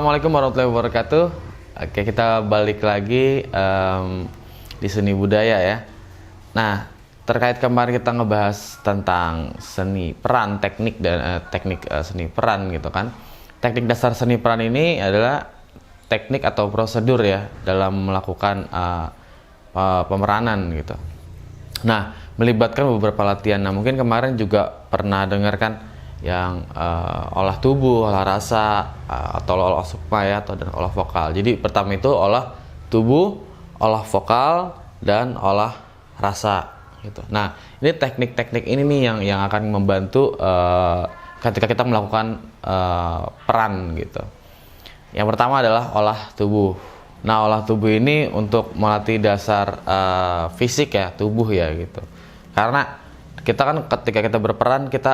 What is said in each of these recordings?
Assalamualaikum warahmatullahi wabarakatuh. Oke, kita balik lagi di seni budaya ya. Nah, terkait kemarin kita ngebahas tentang seni peran, teknik dan teknik seni peran gitu kan. Teknik dasar seni peran ini adalah teknik atau prosedur ya dalam melakukan pemeranan gitu. Nah, melibatkan beberapa latihan. Nah, mungkin kemarin juga pernah dengarkan yang olah tubuh, olah rasa, atau olah sukma ya, atau dan olah vokal. Jadi pertama itu olah tubuh, olah vokal, dan olah rasa gitu. Nah, ini teknik-teknik ini nih yang akan membantu ketika kita melakukan peran gitu. Yang pertama adalah olah tubuh. Nah, olah tubuh ini untuk melatih dasar fisik ya, tubuh ya gitu. Karena kita kan ketika kita berperan kita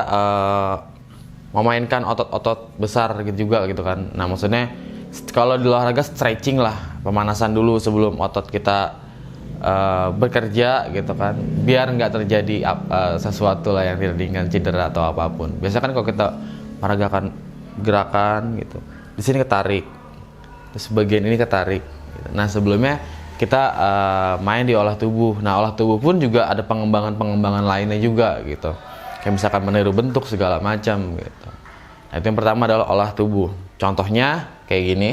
memainkan otot-otot besar gitu juga gitu kan. Nah, maksudnya kalau di olahraga stretching lah, pemanasan dulu sebelum otot kita bekerja gitu kan, biar nggak terjadi sesuatu lah yang tidak diinginkan, cedera atau apapun. Biasanya kan kalau kita meragakan gerakan gitu, di sini ketarik, terus bagian ini ketarik gitu. Nah, sebelumnya kita main di olah tubuh. Nah, olah tubuh pun juga ada pengembangan lainnya juga gitu, kayak misalkan meniru bentuk segala macam gitu. Nah, itu yang pertama adalah olah tubuh. Contohnya kayak gini.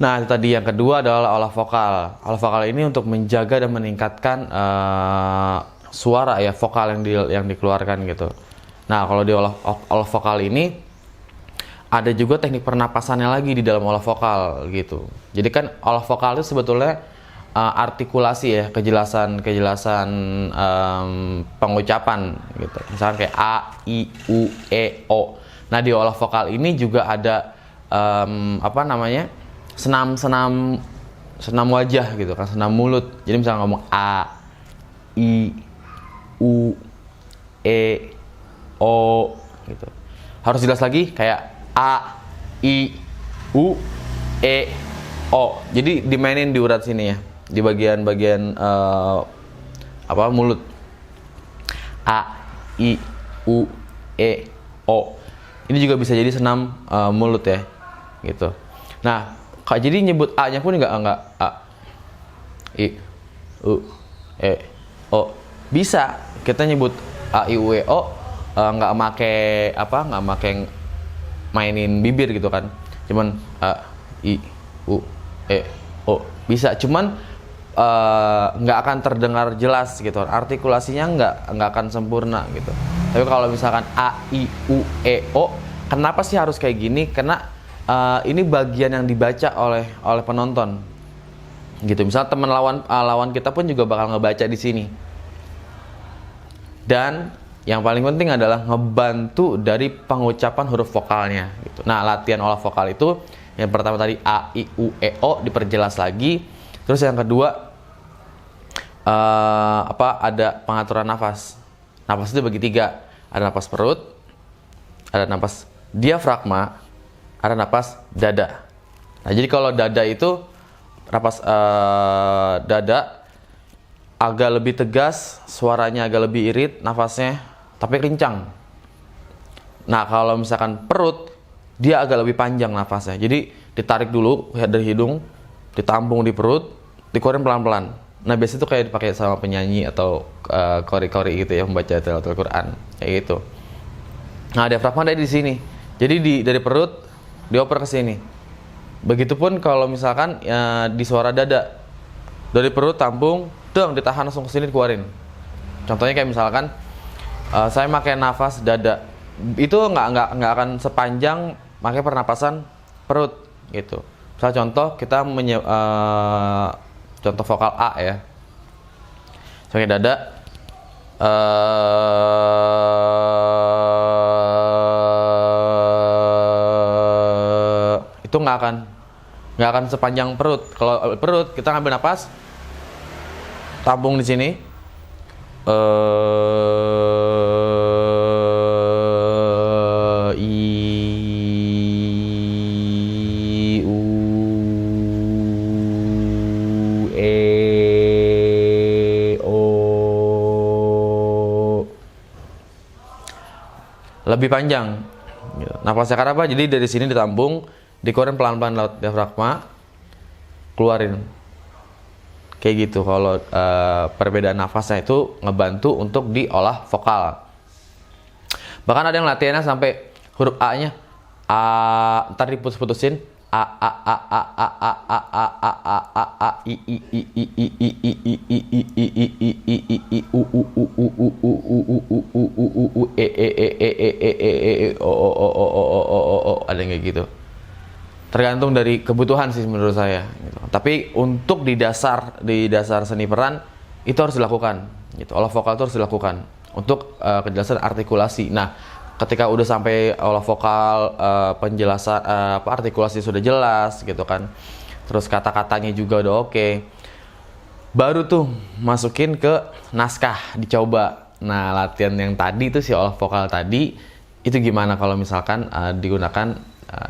Nah, itu tadi yang kedua adalah olah vokal. Olah vokal ini untuk menjaga dan meningkatkan suara ya, vokal yang dikeluarkan gitu. Nah, kalau di olah vokal ini ada juga teknik pernapasannya lagi di dalam olah vokal gitu. Jadi kan olah vokal itu sebetulnya artikulasi ya, kejelasan pengucapan gitu. Misalkan kayak a, i, u, e, o. Nah, di olah vokal ini juga ada senam wajah gitu kan, senam mulut. Jadi misalnya ngomong a, i, u, e, o gitu. Harus jelas lagi kayak a, i, u, e, o. Jadi dimainin di urat sini ya, di bagian mulut. A, i, u, e, o. Ini juga bisa jadi senam mulut ya gitu. Nah, jadi nyebut A-nya pun nggak A, I, U, E, O. Bisa kita nyebut A, I, U, E, O nggak make mainin bibir gitu kan. Cuman A, I, U, E, O. Bisa, cuman nggak akan terdengar jelas gitu. Artikulasinya nggak akan sempurna gitu. Tapi kalau misalkan A, I, U, E, O, kenapa sih harus kayak gini? Karena ini bagian yang dibaca oleh penonton gitu. Misal teman lawan kita pun juga bakal ngebaca di sini. Dan yang paling penting adalah ngebantu dari pengucapan huruf vokalnya gitu. Nah, latihan olah vokal itu yang pertama tadi a, i, u, e, o diperjelas lagi. Terus yang kedua ada pengaturan nafas. Nafas itu bagi tiga. Ada nafas perut, ada nafas diafragma, ada napas dada. Nah, jadi kalau dada itu napas dada agak lebih tegas, suaranya agak lebih irit, nafasnya tapi kencang. Nah, kalau misalkan perut dia agak lebih panjang nafasnya. Jadi ditarik dulu dari hidung, ditampung di perut, dikeluarin pelan-pelan. Nah biasanya itu kayak dipakai sama penyanyi atau kori-kori gitu ya, membaca tilawatul Quran kayak gitu. Nah diafragma ada di sini. Jadi dari perut dioper ke sini. Begitupun kalau misalkan di suara dada, dari perut tampung, ditahan langsung ke sini dikeluarin. Contohnya kayak misalkan saya pakai nafas dada, itu nggak akan sepanjang pakai pernapasan perut gitu. Misal contoh kita contoh vokal A ya, pakai dada, itu nggak akan sepanjang perut. Kalau perut kita ngambil napas, tampung di sini, lebih panjang. Nafasnya karena apa? Jadi dari sini ditampung, dikeluarin pelan-pelan lewat diafragma, keluarin. Kayak gitu. Kalau perbedaan nafasnya itu ngebantu untuk diolah vokal. Bahkan ada yang latihannya sampai huruf A-nya ntar diputus-putusin a a a a a a a a a a a a i i i i i i i i i i i i i i u u u u u u u u u u u e e e e e e e e o o o o o o o o, ada yang kayak gitu. Tergantung dari kebutuhan sih menurut saya gitu. Tapi untuk di dasar seni peran itu harus dilakukan gitu. Olah vokal itu harus dilakukan untuk kejelasan artikulasi. Nah, ketika udah sampai olah vokal, penjelasan artikulasi sudah jelas gitu kan, terus kata-katanya juga udah oke, baru tuh masukin ke naskah, dicoba. Nah latihan yang tadi tuh si olah vokal tadi itu gimana kalau misalkan digunakan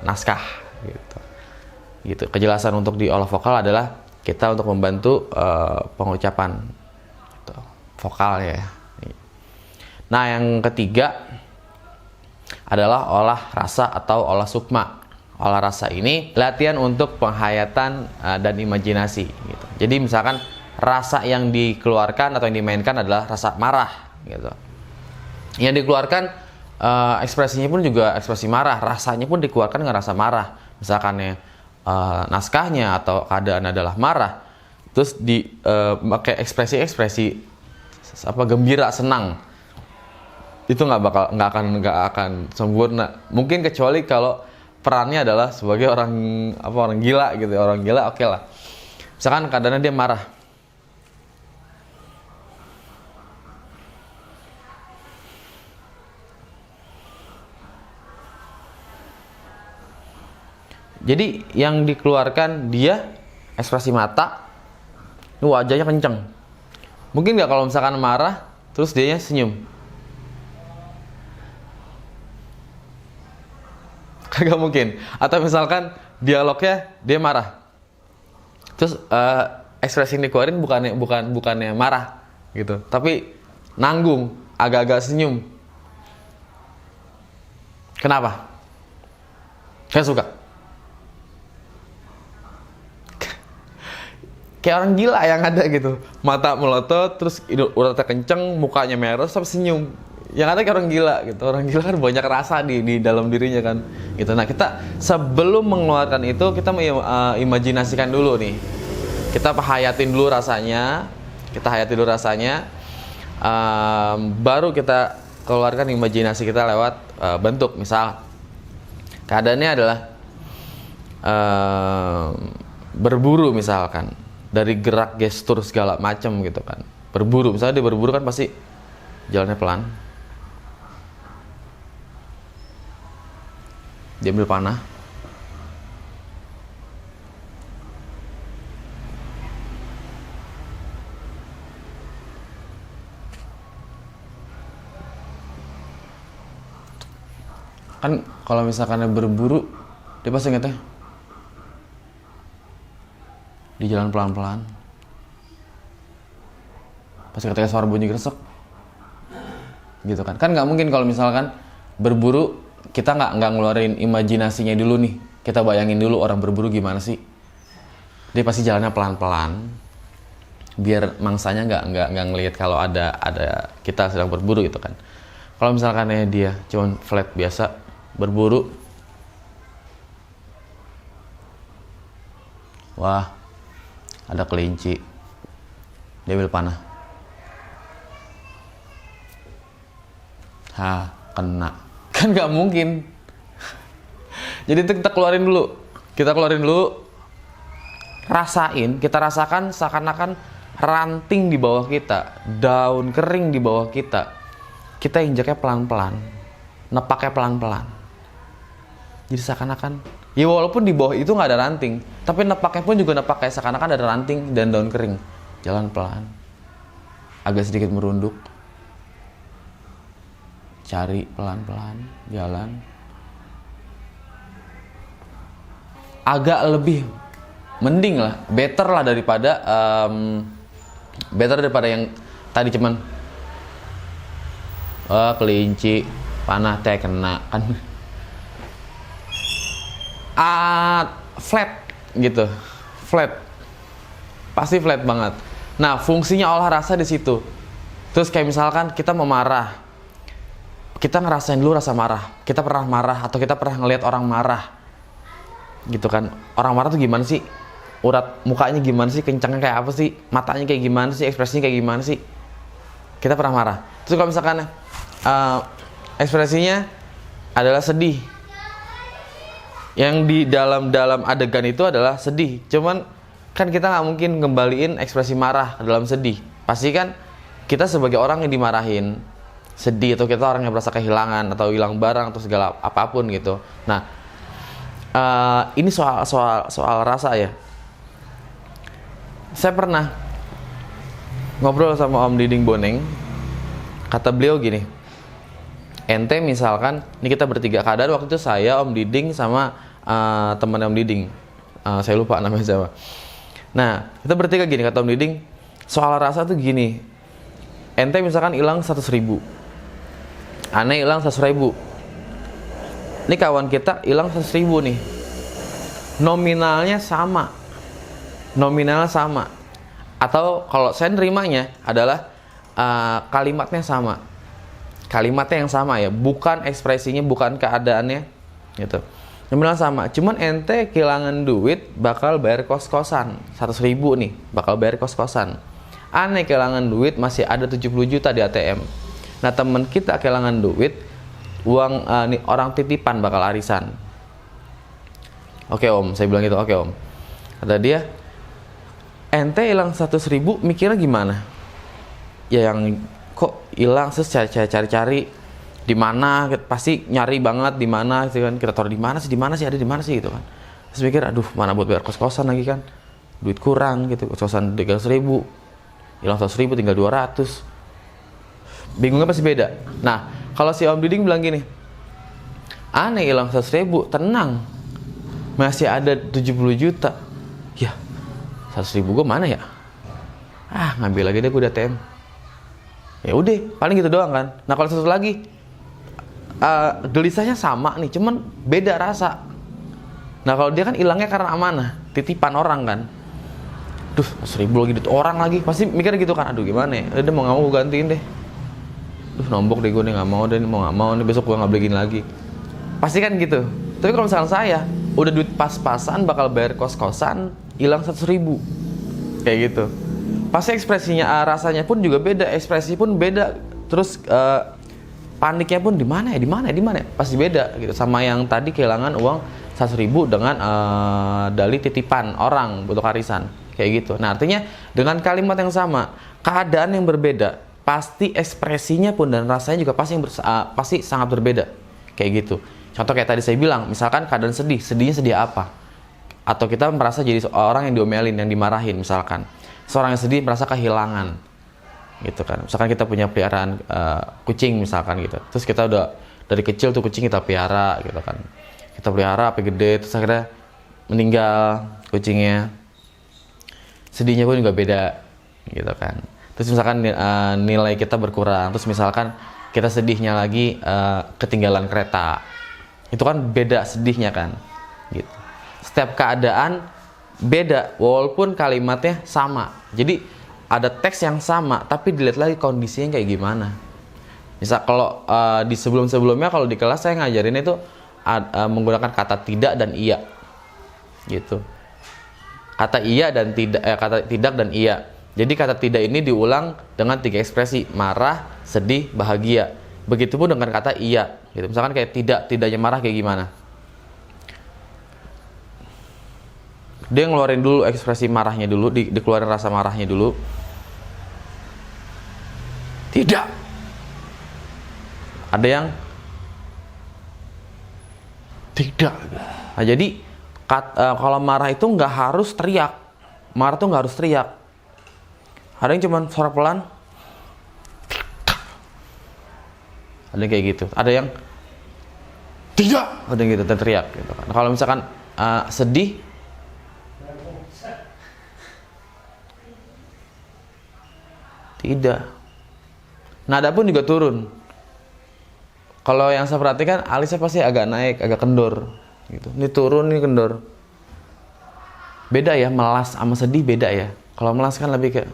naskah gitu. Kejelasan untuk di olah vokal adalah kita untuk membantu pengucapan gitu, vokal ya. Nah yang ketiga adalah olah rasa atau olah sukma. Olah rasa ini latihan untuk penghayatan dan imajinasi gitu. Jadi misalkan rasa yang dikeluarkan atau yang dimainkan adalah rasa marah gitu. Yang dikeluarkan ekspresinya pun juga ekspresi marah, rasanya pun dikeluarkan dengan rasa marah. Misalkan naskahnya atau keadaan adalah marah, terus pakai ekspresi gembira, senang, itu nggak akan sempurna. Mungkin kecuali kalau perannya adalah sebagai orang gila gitu. Orang gila oke lah. Misalkan keadaannya dia marah, jadi yang dikeluarkan dia ekspresi mata, wajahnya kenceng. Mungkin nggak kalau misalkan marah terus dianya senyum? Kagak mungkin. Atau misalkan dialognya dia marah, terus ekspresi yang dikeluarin bukannya marah gitu, tapi nanggung, agak-agak senyum. Kenapa? Saya suka. Kayak orang gila yang ada gitu, mata melotot, terus uratnya kenceng, mukanya merah, tapi senyum. Yang ada kayak orang gila gitu. Orang gila kan banyak rasa di dalam dirinya kan gitu. Nah kita sebelum mengeluarkan itu, kita imajinasikan dulu nih, kita hayatin dulu rasanya, baru kita keluarkan imajinasi kita lewat bentuk. Misal keadaannya adalah berburu misalkan, dari gerak gestur segala macam gitu kan. Berburu, misalnya dia berburu kan pasti jalannya pelan, dia ambil panah, kan kalau misalkan dia berburu, dia pasti ingetnya di jalan pelan-pelan, pasti ketika suara bunyi gresek gitu kan. Kan nggak mungkin kalau misalkan berburu kita nggak ngeluarin imajinasinya dulu nih. Kita bayangin dulu orang berburu gimana sih. Dia pasti jalannya pelan-pelan, biar mangsanya nggak ngelihat kalau ada kita sedang berburu gitu kan. Kalau misalkan dia cuma flat biasa berburu, wah ada kelinci, dia ambil panah, kena, kan nggak mungkin. Jadi itu kita keluarin dulu, kita rasakan seakan-akan ranting di bawah kita, daun kering di bawah kita injaknya pelan-pelan, nepaknya pelan-pelan. Jadi seakan-akan, ya walaupun di bawah itu nggak ada ranting, tapi nepaknya pun juga nepak kayak seakan-akan ada ranting dan daun kering. Jalan pelan, agak sedikit merunduk, cari pelan-pelan, jalan. Agak lebih mending lah, better daripada yang tadi cuman kelinci, panah teh kena kan. Flat gitu, pasti flat banget. Nah, fungsinya olah rasa di situ. Terus kayak misalkan kita mau marah, kita ngerasain dulu rasa marah. Kita pernah marah atau kita pernah ngelihat orang marah, gitu kan. Orang marah tuh gimana sih? Urat mukanya gimana sih? Kencangnya kayak apa sih? Matanya kayak gimana sih? Ekspresinya kayak gimana sih? Kita pernah marah. Terus kalau misalkan ekspresinya adalah sedih, yang di dalam adegan itu adalah sedih. Cuman kan kita nggak mungkin ngembaliin ekspresi marah ke dalam sedih. Pasti kan kita sebagai orang yang dimarahin sedih, atau kita orang yang merasa kehilangan atau hilang barang atau segala apapun gitu. Nah, ini soal rasa ya. Saya pernah ngobrol sama Om Diding Boneng. Kata beliau gini, ente misalkan, ini kita bertiga, keadaan waktu itu saya, Om Diding, sama teman Om Diding, saya lupa namanya siapa. Nah, kita bertiga gini, kata Om Diding, soal rasa tuh gini, ente misalkan hilang 100.000, aneh hilang 100.000, ini kawan kita hilang 100.000 nih, nominalnya sama, atau kalau saya nerimanya adalah kalimatnya yang sama ya, bukan ekspresinya, bukan keadaannya gitu. Nominal sama, cuman ente kehilangan duit bakal bayar kos-kosan 100.000 nih, bakal bayar kos-kosan. Aneh kehilangan duit masih ada 70 juta di ATM. Nah, temen kita kehilangan duit, uang nih orang titipan bakal arisan. Oke Om, saya bilang gitu, oke Om. Kata dia, ente hilang 100.000 mikirnya gimana? Ya yang kok hilang, terus cari-cari di mana, pasti nyari banget di mana gitu kan, kita taruh di mana sih ada di mana sih gitu kan. Terus mikir, aduh mana buat bayar kos-kosan lagi kan, duit kurang gitu, kos-kosan 300.000, hilang 100.000 tinggal 200, bingungnya pasti beda. Nah, kalau si Om Diding bilang gini, aneh hilang 100.000, tenang, masih ada 70 juta. Ya 100.000 gue mana ya? Ngambil lagi deh gue di ATM. Ya udah, paling gitu doang kan. Nah, kalau satu lagi gelisahnya sama nih, cuman beda rasa. Nah, kalau dia kan hilangnya karena amanah, titipan orang kan. Duh, 100.000 lagi duit orang lagi, pasti mikir gitu kan. Aduh gimana ya? Udah mau nggak mau gue gantiin deh. Duh, nombok deh gue nih, nggak mau nih, besok gue nggak beli gini lagi. Pasti kan gitu. Tapi kalau misalkan saya udah duit pas-pasan bakal bayar kos-kosan, hilang 100.000 kayak gitu, pasti ekspresinya, rasanya pun juga beda, ekspresi pun beda, terus paniknya pun di mana ya, pasti beda gitu, sama yang tadi kehilangan uang 100.000 dengan dalih titipan orang butuh arisan kayak gitu. Nah, artinya dengan kalimat yang sama, keadaan yang berbeda, pasti ekspresinya pun dan rasanya juga pasti sangat berbeda kayak gitu. Contoh kayak tadi saya bilang, misalkan keadaan sedihnya sedih apa? Atau kita merasa jadi orang yang diomelin, yang dimarahin misalkan. Seorang yang sedih merasa kehilangan, gitu kan. Misalkan kita punya peliharaan kucing misalkan gitu. Terus kita udah dari kecil tuh kucing kita pelihara gitu kan. Kita pelihara sampai gede, terus akhirnya meninggal kucingnya. Sedihnya pun juga beda, gitu kan. Terus misalkan nilai kita berkurang. Terus misalkan kita sedihnya lagi ketinggalan kereta. Itu kan beda sedihnya kan, gitu. Setiap keadaan beda, walaupun kalimatnya sama. Jadi ada teks yang sama, tapi dilihat lagi kondisinya kayak gimana. Misal kalau di sebelum-sebelumnya kalau di kelas saya ngajarin itu menggunakan kata tidak dan iya, gitu. Kata iya dan tidak, kata tidak dan iya. Jadi kata tidak ini diulang dengan 3 ekspresi: marah, sedih, bahagia. Begitupun dengan kata iya, gitu. Misalkan kayak tidaknya marah kayak gimana? Dia ngeluarin dulu ekspresi marahnya dulu, dikeluarin rasa marahnya dulu. Tidak. Ada yang tidak. Nah, jadi kalau marah itu nggak harus teriak. Marah tuh nggak harus teriak. Ada yang cuman suara pelan. Ada yang kayak gitu. Ada yang tidak. Ada yang gitu dan teriak gitu kan. Nah, kalau misalkan sedih, tidak. Nada pun juga turun. Kalau yang saya perhatikan, alisnya pasti agak naik, agak kendor gitu. Ini turun, ini kendor. Beda ya, melas sama sedih beda ya. Kalau melas kan lebih kayak,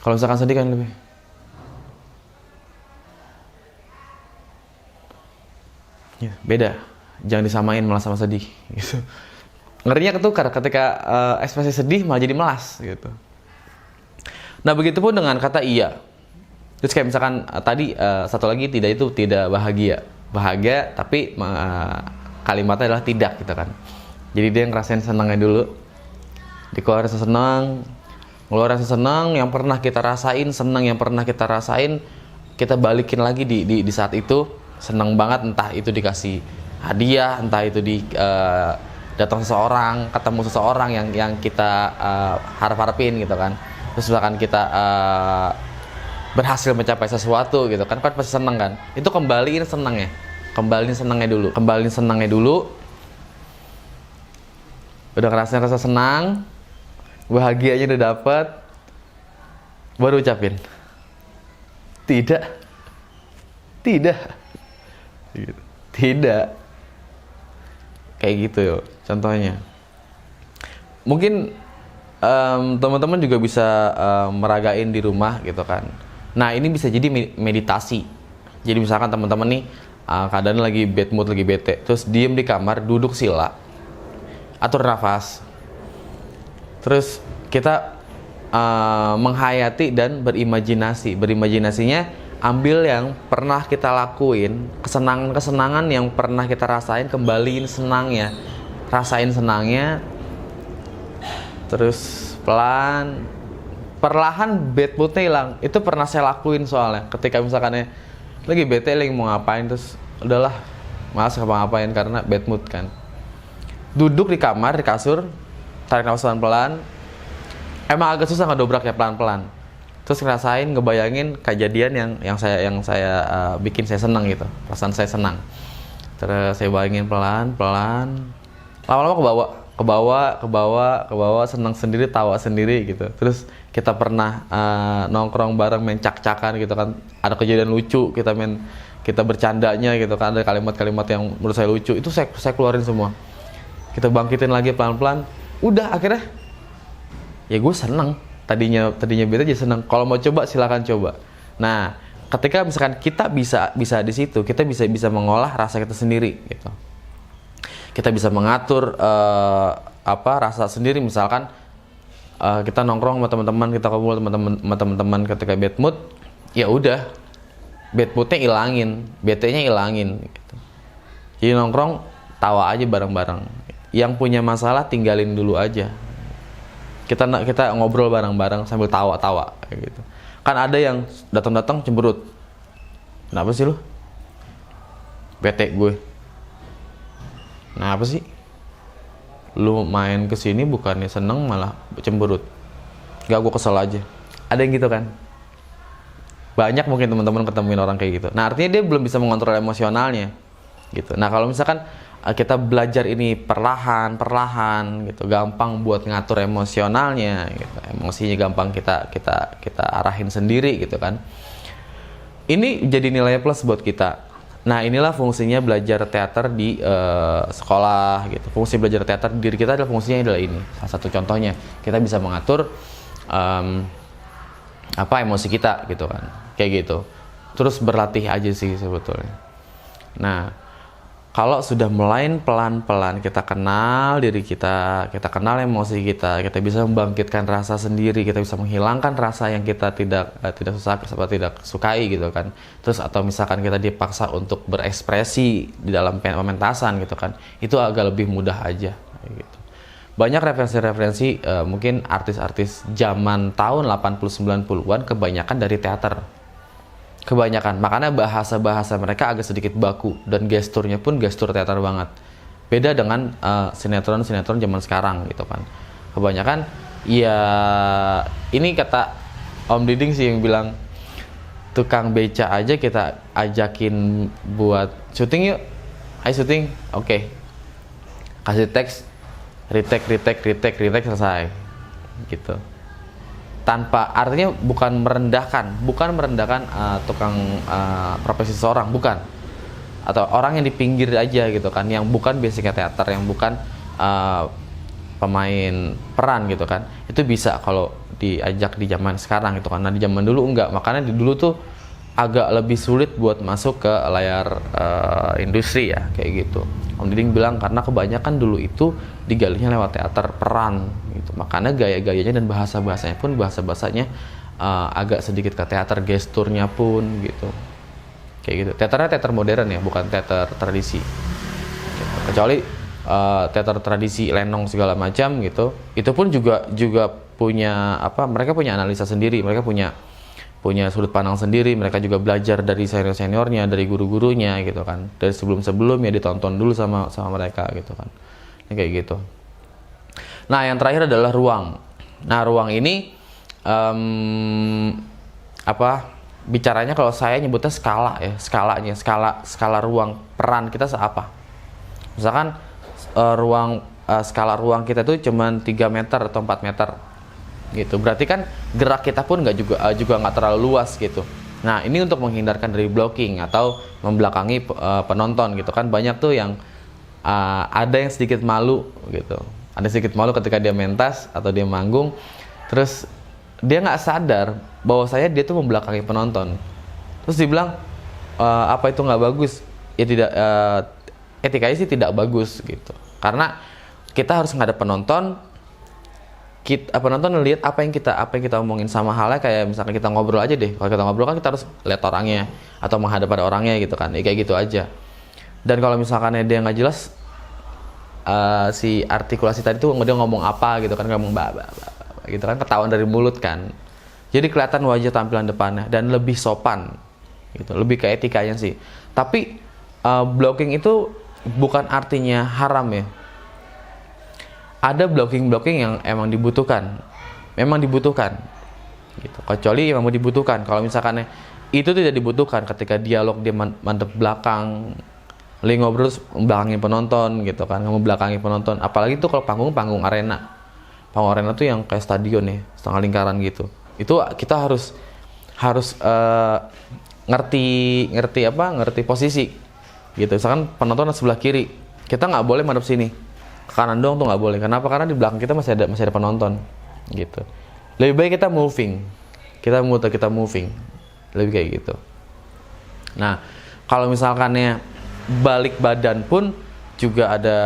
kalau misalkan sedih kan lebih ya, beda. Jangan disamain melas sama sedih gitu. Ngerinya ketukar ketika ekspresi sedih malah jadi melas gitu. Nah, begitupun dengan kata iya. Terus kayak misalkan tadi satu lagi tidak, itu tidak bahagia. Bahagia tapi kalimatnya adalah tidak gitu kan. Jadi dia ngerasain senangnya dulu. Dikeluarin rasa senang, ngeluarin rasa senang yang pernah kita rasain, senang yang pernah kita rasain, kita balikin lagi di saat itu. Senang banget, entah itu dikasih hadiah, entah itu datang seseorang, ketemu seseorang yang kita harap-harapin gitu kan. Terus misalkan kita berhasil mencapai sesuatu gitu kan pasti senang kan. Itu kembaliin senangnya dulu. Udah ngerasain rasa senang, bahagianya udah dapet, baru ucapin tidak kayak gitu yo contohnya. Mungkin teman-teman juga bisa meragain di rumah gitu kan. Nah, ini bisa jadi meditasi. Jadi misalkan teman-teman nih keadaan lagi bad mood, lagi bete, terus diem di kamar, duduk sila, atur nafas, terus kita menghayati dan berimajinasi. Berimajinasinya ambil yang pernah kita lakuin, kesenangan yang pernah kita rasain, kembaliin senangnya, rasain senangnya, terus perlahan bad moodnya hilang. Itu pernah saya lakuin soalnya. Ketika misalkan lagi bete, lagi mau ngapain, terus udahlah malas ngapa-ngapain karena bad mood kan. Duduk di kamar, di kasur, tarik nafas pelan-pelan. Emang agak susah ngedobraknya pelan-pelan. Terus ngerasain, ngebayangin kejadian yang saya bikin saya senang gitu. Perasaan saya senang. Terus saya bayangin pelan-pelan. Lama-lama ke bawah, senang sendiri, tawa sendiri gitu. Terus kita pernah nongkrong bareng, main cak-cakan gitu kan. Ada kejadian lucu, kita bercandanya gitu kan. Ada kalimat-kalimat yang menurut saya lucu. Itu saya keluarin semua. Kita bangkitin lagi pelan-pelan. Udah akhirnya ya gue seneng. Tadinya bete aja seneng. Kalau mau coba silakan coba. Nah, ketika misalkan kita bisa di situ, kita bisa mengolah rasa kita sendiri gitu. Kita bisa mengatur rasa sendiri. Misalkan kita nongkrong sama teman-teman, kita kumpul sama teman-teman ketika bad mood, ya udah bad moodnya ilangin, bete-nya ilangin gitu. Jadi nongkrong tawa aja bareng-bareng. Yang punya masalah tinggalin dulu aja. Kita ngobrol bareng-bareng sambil tawa-tawa kayak gitu. Kan ada yang datang-datang cemberut. Kenapa sih lu? Bete gue. Nah, apa sih? Lu main kesini bukannya seneng malah cemberut. Gak, gue kesel aja. Ada yang gitu kan? Banyak mungkin teman-teman ketemuin orang kayak gitu. Nah, artinya dia belum bisa mengontrol emosionalnya gitu. Nah, kalau misalkan kita belajar ini perlahan gitu, gampang buat ngatur emosionalnya gitu. Emosinya gampang kita arahin sendiri gitu kan. Ini jadi nilai plus buat kita. Nah, inilah fungsinya belajar teater di sekolah gitu. Fungsi belajar teater di diri kita adalah fungsinya adalah ini. Salah satu contohnya, kita bisa mengatur apa emosi kita gitu kan. Kayak gitu. Terus berlatih aja sih sebetulnya. Nah, kalau sudah mulai pelan-pelan kita kenal diri kita kenal emosi kita bisa membangkitkan rasa sendiri, kita bisa menghilangkan rasa yang kita tidak sukai gitu kan. Terus atau misalkan kita dipaksa untuk berekspresi di dalam pementasan gitu kan, itu agak lebih mudah aja gitu. Banyak referensi-referensi mungkin artis-artis zaman tahun 80-90-an kebanyakan dari teater. Kebanyakan, makanya bahasa-bahasa mereka agak sedikit baku dan gesturnya pun gestur teater banget. Beda dengan sinetron-sinetron zaman sekarang gitu kan. Kebanyakan ya ini kata Om Diding sih yang bilang, tukang beca aja kita ajakin buat syuting yuk. Ayo syuting. Oke. Kasih teks, retake selesai. Gitu. Tanpa artinya bukan merendahkan tukang profesi seseorang, bukan, atau orang yang di pinggir aja gitu kan, yang bukan basicnya teater, yang bukan pemain peran gitu kan, itu bisa kalau diajak di zaman sekarang gitu kan. Nah, di zaman dulu enggak, makanya di dulu tuh agak lebih sulit buat masuk ke layar industri ya kayak gitu. Om Diding bilang karena kebanyakan dulu itu digalinya lewat teater peran gitu. Makanya gaya-gayanya dan bahasa-bahasanya pun bahasa-bahasanya agak sedikit ke teater, gesturnya pun gitu. Kayak gitu. Teaternya teater modern ya, bukan teater tradisi. Gitu. Kecuali teater tradisi lenong segala macam gitu. Itu pun juga punya mereka punya analisa sendiri, mereka punya sudut pandang sendiri, mereka juga belajar dari senior-seniornya, dari guru-gurunya gitu kan. Dari sebelum-sebelumnya ditonton dulu sama mereka gitu kan. Ini kayak gitu. Nah, yang terakhir adalah ruang. Nah, ruang ini bicaranya kalau saya nyebutnya skala ya, skala ruang peran kita seapa. Misalkan skala ruang kita tuh cuman 3 meter atau 4 meter. Gitu, berarti kan gerak kita pun juga nggak terlalu luas gitu. Nah, ini untuk menghindarkan dari blocking atau membelakangi penonton gitu kan. Banyak tuh yang ada yang sedikit malu gitu, ada sedikit malu ketika dia mentas atau dia manggung, terus dia nggak sadar bahwa dia tuh membelakangi penonton, terus dibilang apa itu nggak bagus ya, tidak, etikanya sih tidak bagus gitu, karena kita harus ngadep penonton. Penonton ngelihat apa yang kita omongin, sama halnya kayak misalkan kita ngobrol aja deh. Kalau kita ngobrol kan kita harus lihat orangnya atau menghadap pada orangnya gitu kan. Kayak gitu aja. Dan kalau misalkan dia nggak jelas si artikulasi tadi tuh dia ngomong apa gitu kan, ngomong gitu kan, ketahuan dari mulut kan. Jadi kelihatan wajah tampilan depannya dan lebih sopan gitu, lebih ke etikanya sih. Tapi blocking itu bukan artinya haram ya. Ada blocking yang emang dibutuhkan gitu. Kecuali memang dibutuhkan. Kalau misalkan itu tidak dibutuhkan, ketika dialog dia mandep belakang, lagi ngobrol belakangin penonton gitu kan, kamu belakangi penonton. Apalagi itu kalau panggung arena tuh yang kayak stadion ya, setengah lingkaran gitu. Itu kita harus ngerti posisi gitu. Misalkan penonton sebelah kiri, kita nggak boleh madep sini, ke kanan doang tuh nggak boleh. Kenapa? Karena di belakang kita masih ada penonton gitu. Lebih baik kita moving, lebih kayak gitu. Nah, kalau misalkannya balik badan pun juga ada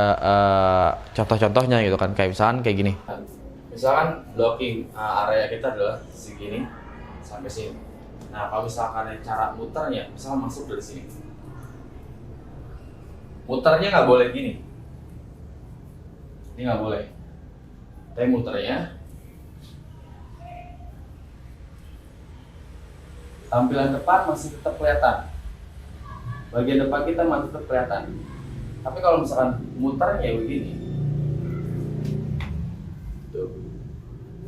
contoh-contohnya gitu kan, kayak misalkan kayak gini. Misalkan blocking area kita adalah segini sampai sini. Nah, kalau misalkan cara muternya, misalkan masuk dari sini, muternya nggak boleh gini. Ini nggak boleh. Tapi muternya, tampilan depan masih tetap kelihatan. Bagian depan kita masih tetap kelihatan. Tapi kalau misalkan muternya begini, tuh,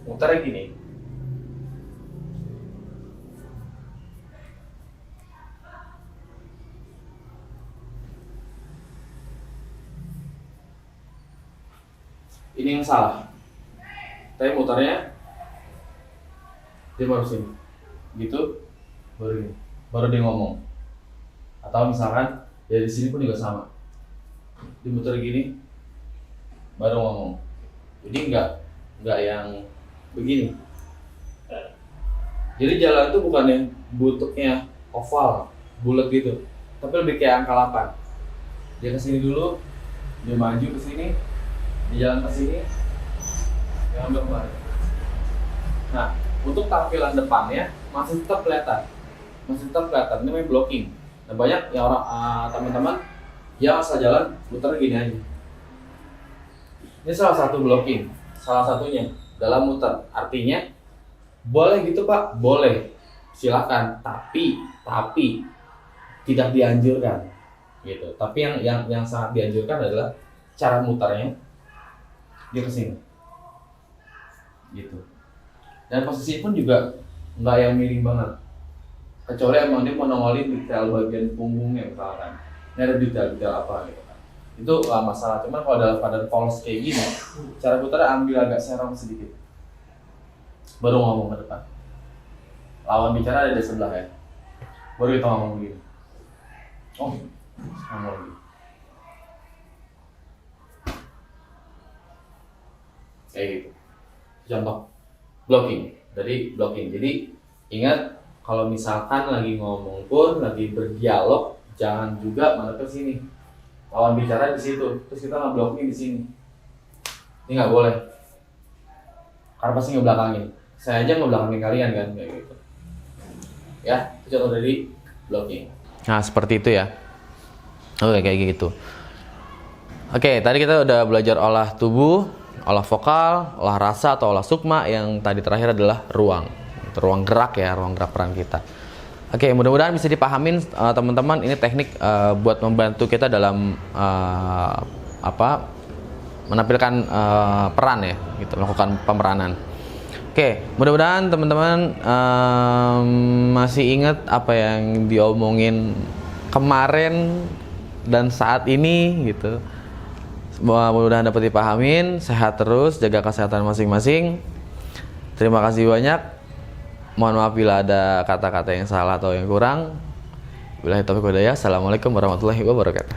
muternya gini, ini yang salah. Tapi muternya dia baru sini, gitu, baru dia ngomong. Atau misalkan ya di sini pun juga sama, dimuter gini baru ngomong. Jadi nggak yang begini. Jadi jalan itu bukan yang bentuknya oval, bulat gitu, tapi lebih kayak angka 8. Dia kesini dulu, dia maju ke sini, dia jalan ke sini, dia ambil kembali. Nah, untuk tampilan depannya masih tetap kelihatan, Ini namanya blocking. Nah, banyak yang orang teman-teman yang asal jalan muter gini aja. Ini salah satu blocking, salah satunya dalam muter. Artinya boleh gitu Pak, boleh, silakan. Tapi tidak dianjurkan, gitu. Tapi yang sangat dianjurkan adalah cara muternya dia kesini, gitu. Dan posisi pun juga nggak yang miring banget, kecuali emang dia mau nongolin detail bagian punggungnya misalkan. Ini ada detail-detail apa gitu kan. Itu nggak masalah. Cuman kalau dalam keadaan false kayak gini, cara putarnya ambil agak serong sedikit, baru ngomong ke depan. Lawan bicara ada di sebelah ya, baru kita ngomong begini. Oh, ngomong lagi. Kayak gitu. Contoh blocking. Jadi ingat, kalau misalkan lagi ngomong pun, lagi berdialog, jangan juga malah ke sini. Lawan bicara di situ, terus kita nge-blocking di sini. Ini nggak boleh. Karena pasti ngebelakangin. Saya aja ngebelakangin kalian kan, kayak gitu. Ya, itu contoh dari blocking. Nah, seperti itu ya. Oke, kayak gitu. Oke, tadi kita udah belajar olah tubuh, olah vokal, olah rasa atau olah sukma. Yang tadi terakhir adalah ruang gerak ya, ruang gerak peran kita. Oke, mudah-mudahan bisa dipahamin teman-teman. Ini teknik buat membantu kita dalam menampilkan peran ya, gitu, melakukan pemeranan. Oke, mudah-mudahan teman-teman masih ingat apa yang diomongin kemarin dan saat ini gitu. Mudah-mudahan dapat dipahamin. Sehat terus, jaga kesehatan masing-masing. Terima kasih banyak. Mohon maaf bila ada kata-kata yang salah atau yang kurang. Wabillahi taufiq wal hidayah. Assalamualaikum warahmatullahi wabarakatuh.